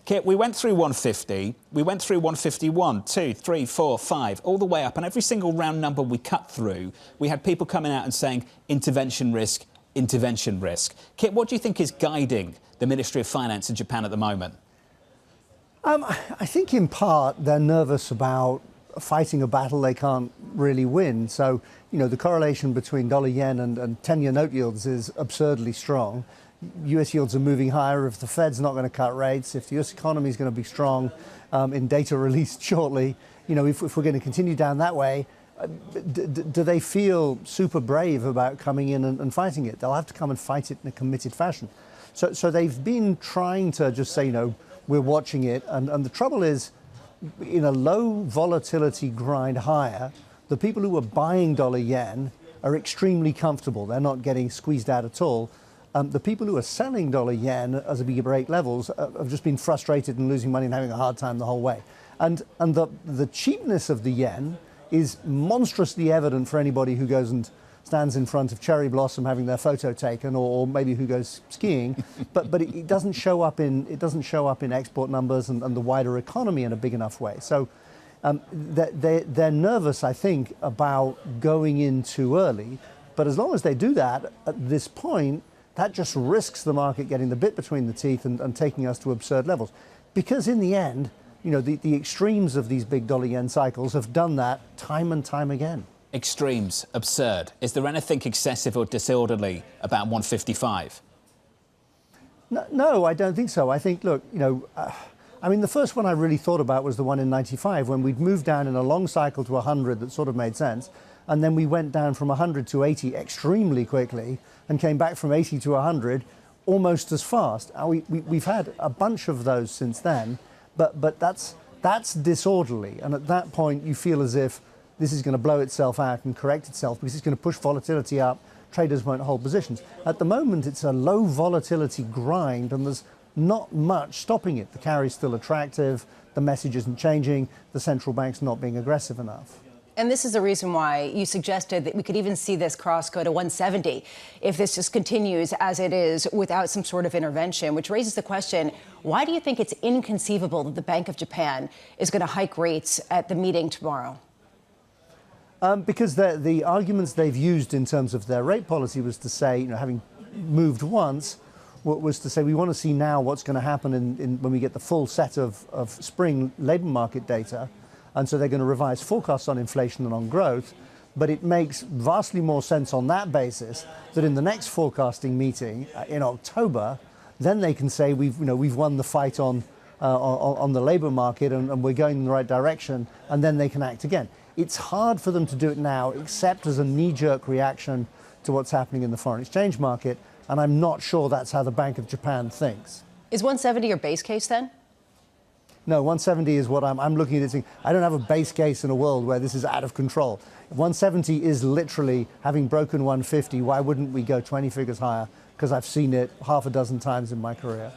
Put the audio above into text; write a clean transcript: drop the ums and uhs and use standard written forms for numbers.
Kit, we went through 150, we went through 151, 2, 3, 4, 5, all the way up, and every single round number we cut through, we had people coming out and saying intervention risk, intervention risk. Kit, what do you think is guiding the Ministry of Finance in Japan at the moment? I think in part they're nervous about fighting a battle they can't really win. So, you know, the correlation between dollar yen and 10-year note yields is absurdly strong. US yields are moving higher if the Fed's not going to cut rates, if the US economy is going to be strong in data released shortly. You know, if we're going to continue down that way, do they feel super brave about coming in and fighting it? They'll have to come and fight it in a committed fashion. So they've been trying to just say, you know, we're watching it. And the trouble is, in a low volatility grind higher, the people who are buying dollar yen are extremely comfortable. They're not getting squeezed out at all. The people who are selling dollar yen as a big rate levels have just been frustrated and losing money and having a hard time the whole way. And the cheapness of the yen is monstrously evident for anybody who goes and stands in front of cherry blossom having their photo taken, or maybe who goes skiing. but it doesn't show up in export numbers and the wider economy in a big enough way. So they're nervous, I think, about going in too early. But as long as they do that at this point, that just risks the market getting the bit between the teeth and taking us to absurd levels. Because in the end, you know, the extremes of these big dollar yen cycles have done that time and time again. Extremes, absurd. Is there anything excessive or disorderly about 155? No, I don't think so. I think, look, you know, I mean, the first one I really thought about was the one in 95, when we'd moved down in a long cycle to 100 that sort of made sense. And then we went down from 100 to 80 extremely quickly and came back from 80 to 100 almost as fast. We've had a bunch of those since then, but that's disorderly. And at that point, you feel as if this is going to blow itself out and correct itself because it's going to push volatility up. Traders won't hold positions. At the moment, it's a low volatility grind and there's not much stopping it. The carry's still attractive, the message isn't changing, the central bank's not being aggressive enough. And this is the reason why you suggested that we could even see this cross go to 170 if this just continues as it is without some sort of intervention, which raises the question, why do you think it's inconceivable that the Bank of Japan is going to hike rates at the meeting tomorrow? Because the arguments they've used in terms of their rate policy was to say, you know, having moved once, was to say we want to see now what's going to happen when we get the full set of spring labour market data. And so they're going to revise forecasts on inflation and on growth. But it makes vastly more sense on that basis that in the next forecasting meeting in October, then they can say we've won the fight on the labour market and we're going in the right direction, and then they can act again. It's hard for them to do it now, except as a knee-jerk reaction to what's happening in the foreign exchange market, and I'm not sure that's how the Bank of Japan thinks. Is 170 your base case then? No, 170 is what I'm looking at it saying. I don't have a base case in a world where this is out of control. 170 is literally, having broken 150, why wouldn't we go 20 figures higher? Because I've seen it half a dozen times in my career.